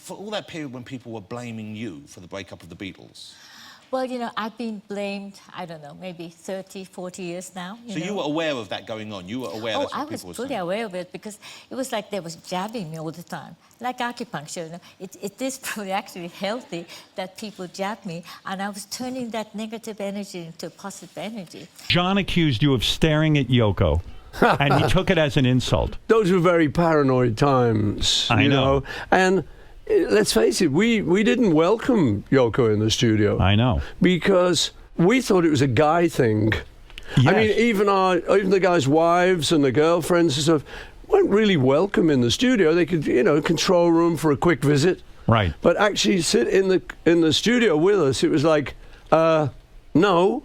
for all that period when people were blaming you for the breakup of the Beatles? Well, you know, I've been blamed, I don't know, maybe 30, 40 years now. You were aware of that going on? You were aware that's what people were saying? I was fully aware of it because it was like they was jabbing me all the time. Like acupuncture, you know, it is probably actually healthy that people jab me, and I was turning that negative energy into positive energy. John accused you of staring at Yoko, and he took it as an insult. Those were very paranoid times, I know. And let's face it, we didn't welcome Yoko in the studio. I know. Because we thought it was a guy thing. Yes. I mean, even the guys' wives and the girlfriends and stuff weren't really welcome in the studio. They could, you know, control room for a quick visit. Right. But actually sit in the studio with us, it was like, no,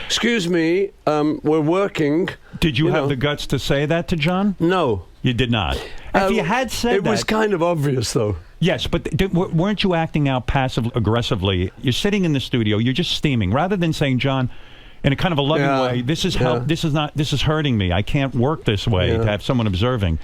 excuse me, we're working. Did you have the guts to say that to John? No. You did not. If you had said it was kind of obvious, though. Yes, but weren't you acting out passive-aggressively? You're sitting in the studio, you're just steaming, rather than saying, John, in a kind of a loving way, this is this is hurting me. I can't work this way to have someone observing.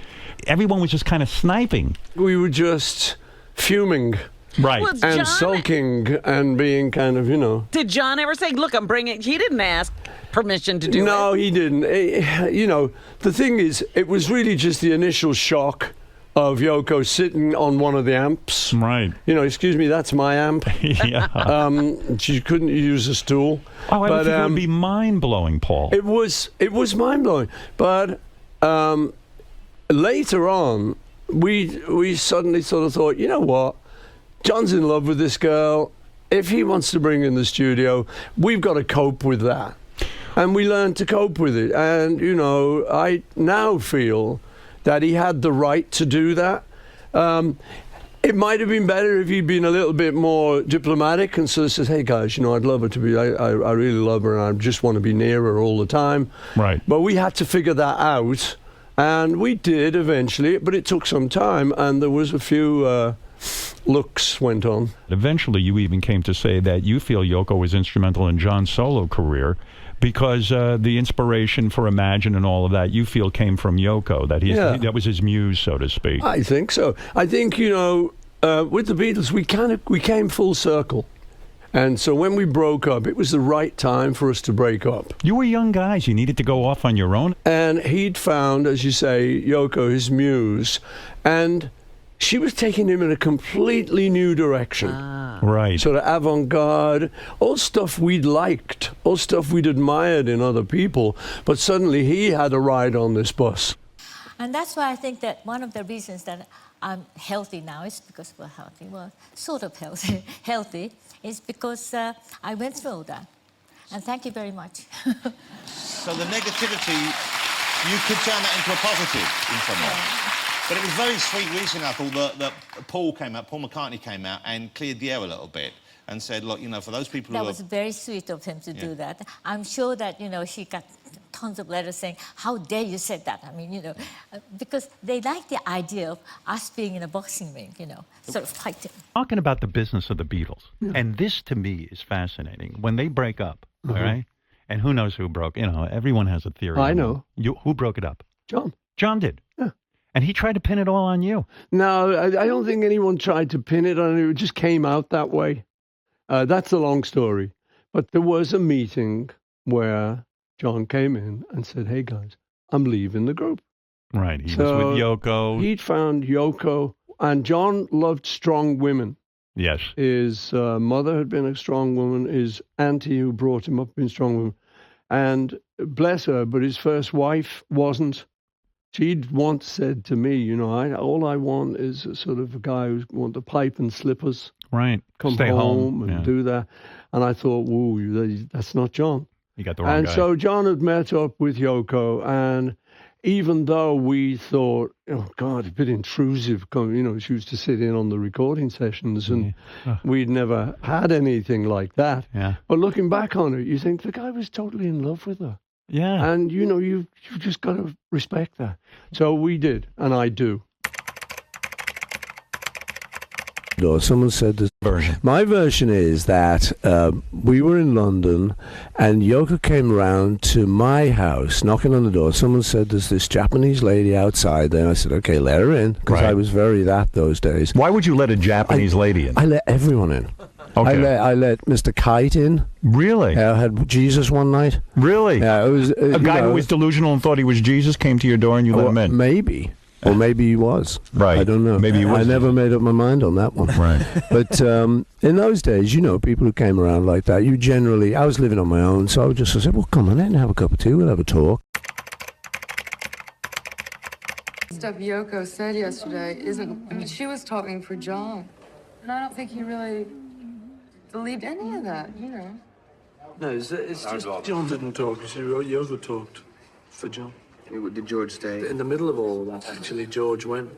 Everyone was just kind of sniping. We were just fuming. Right. Well, and John, sulking and being kind of, you know. Did John ever say, look, I'm bringing... He didn't ask permission to do it. No, he didn't. You know, the thing is, it was really just the initial shock of Yoko sitting on one of the amps. Right. You know, excuse me, that's my amp. Yeah. She couldn't use a stool. Oh, I think it would be mind-blowing, Paul. It was mind-blowing. But later on, we suddenly sort of thought, you know what? John's in love with this girl. If he wants to bring her in the studio, we've got to cope with that. And we learned to cope with it. And, you know, I now feel that he had the right to do that. It might have been better if he'd been a little bit more diplomatic and sort of says, hey, guys, you know, I'd love her to be, I really love her and I just want to be near her all the time. Right. But we had to figure that out. And we did eventually, but it took some time. And there was a few... looks went on. Eventually, you even came to say that you feel Yoko was instrumental in John's solo career because the inspiration for Imagine and all of that, you feel came from Yoko, that that was his muse, so to speak. I think so. I think, you know, with the Beatles, we came full circle. And so when we broke up, it was the right time for us to break up. You were young guys. You needed to go off on your own. And he'd found, as you say, Yoko, his muse, and she was taking him in a completely new direction. Right. Sort of avant-garde, all stuff we'd liked, all stuff we'd admired in other people, but suddenly he had a ride on this bus. And that's why I think that one of the reasons that I'm healthy now is because we're healthy, well, sort of healthy, is because I went through all that. And thank you very much. So the negativity, you could turn that into a positive in some way. But it was very sweet recently, I thought, that Paul McCartney came out and cleared the air a little bit and said, look, you know, for those people that was very sweet of him to do that. I'm sure that, you know, she got tons of letters saying, how dare you say that? I mean, you know, because they like the idea of us being in a boxing ring, you know, sort of fighting. Talking about the business of the Beatles, and this to me is fascinating. When they break up, all right, and who knows who broke, you know, everyone has a theory. I know. Who broke it up? John. John did. Yeah. And he tried to pin it all on you. No, I don't think anyone tried to pin it on you. It just came out that way. That's a long story. But there was a meeting where John came in and said, hey, guys, I'm leaving the group. Right. He was with Yoko. He'd found Yoko. And John loved strong women. Yes. His mother had been a strong woman. His auntie who brought him up had been a strong woman. And bless her, but his first wife wasn't. She'd once said to me, you know, all I want is a sort of a guy who wants a pipe and slippers. Right. Come Stay home and do that. And I thought, whoa, that's not John. You got the wrong guy. And so John had met up with Yoko, and even though we thought, oh, God, a bit intrusive, you know, she used to sit in on the recording sessions, and we'd never had anything like that. Yeah. But looking back on it, you think the guy was totally in love with her. Yeah. And, you know, you've just got to respect that. So we did, and I do. Or someone said this version. My version is that we were in London and Yoko came round to my house knocking on the door. Someone said there's this Japanese lady outside there. I said, okay, let her in, because I was very that those days. Why would you let a Japanese lady in? I let everyone in. Okay. I let Mr. Kite in. Really? I had Jesus one night. Really? Yeah, it was a guy who was delusional and thought he was Jesus came to your door and you let him in. Maybe. Or maybe he was. Right. I don't know. Maybe he was. I never made up my mind on that one. Right. But in those days, people who came around like that, you generally, I was living on my own, so I would just say, well, come on in, have a cup of tea, we'll have a talk. Stuff Yoko said yesterday isn't, I mean, she was talking for John. And I don't think he really believed any of that, No, it's just John didn't talk. You see, Yoko talked for John. Did George stay? In the middle of all of that, actually, George went.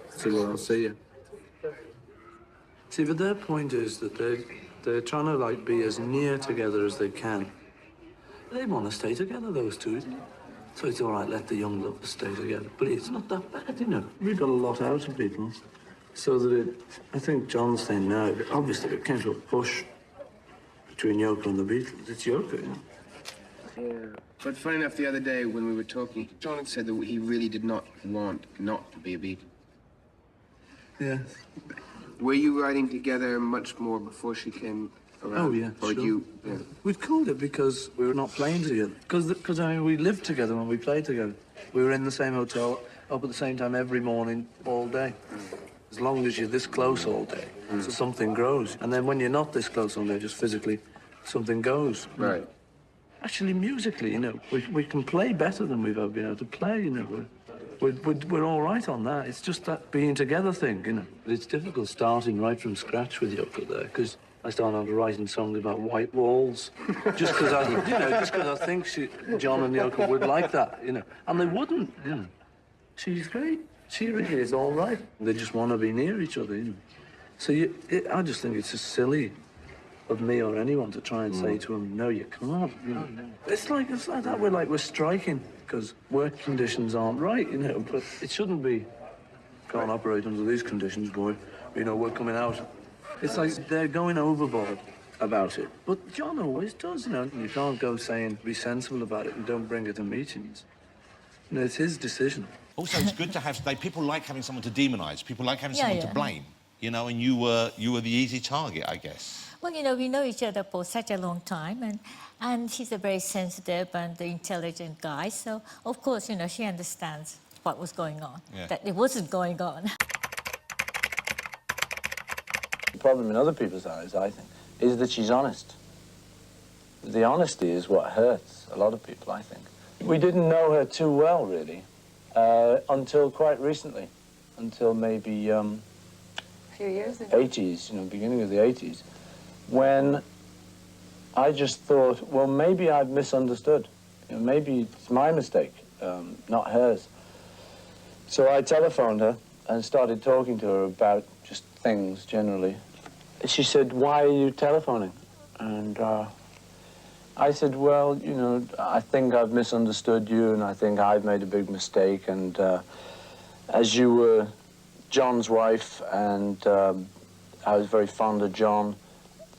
So I'll see you. See, but their point is that they're trying to, be as near together as they can. They want to stay together, those two. So it's all right, let the young lovers stay together. But it's not that bad, We got a lot out of people. So that I think John's saying now, obviously it came to a push between Yoko and the Beatles. It's Yoko, Yeah. But funny enough, the other day when we were talking, John had said that he really did not want not to be a Beatle. Yeah. Were you writing together much more before she came around? Oh, yeah, Or sure. you? Yeah. We'd called it because we were not playing together. Because we lived together when we played together. We were in the same hotel, up at the same time every morning, all day. As long as you're this close all day, so something grows. And then when you're not this close all day, just physically, something goes. Right. Actually, musically, we can play better than we've ever been able to play, We're all right on that. It's just that being together thing, It's difficult starting right from scratch with Yoko there, because I started out writing songs about white walls, just because I think John and Yoko would like that, and they wouldn't, She's great. She really is all right. They just want to be near each other, So I just think it's just silly of me or anyone to try and say to him, no, you can't. It's like that. We're striking because work conditions aren't right, But it shouldn't be. Can't operate under these conditions, boy. We're coming out. It's like they're going overboard about it. But John always does, You can't go saying, be sensible about it and don't bring it to meetings. It's his decision. Also, it's good to have... people like having someone to demonise. People like having someone to blame. And you were the easy target, I guess. Well, we know each other for such a long time, and he's a very sensitive and intelligent guy. So, of course, she understands what was going on, that it wasn't going on. The problem in other people's eyes, I think, is that she's honest. The honesty is what hurts a lot of people, I think. We didn't know her too well, really, until quite recently, until maybe A few years ago. 80s, beginning of the 80s, when I just thought, well, maybe I've misunderstood. Maybe it's my mistake, not hers. So I telephoned her and started talking to her about just things generally. She said, why are you telephoning? And I said, well, I think I've misunderstood you and I think I've made a big mistake. And as you were John's wife and I was very fond of John,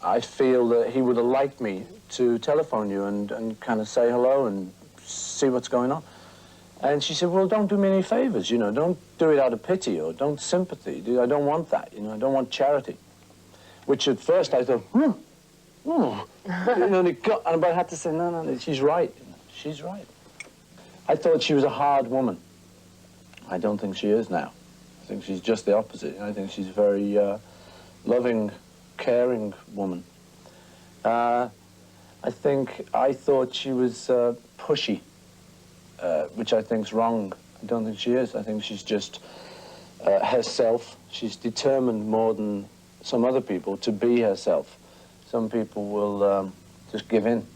I feel that he would have liked me to telephone you and kind of say hello and see what's going on. And she said, well, don't do me any favors, don't do it out of pity or don't sympathy. I don't want that, I don't want charity. Which at first I thought, but I had to say, no, she's right, she's right. I thought she was a hard woman. I don't think she is now. I think she's just the opposite. I think she's a very loving, caring woman. I thought she was pushy, which I think's wrong. I don't think she is. I think she's just herself. She's determined more than some other people to be herself. Some people will just give in.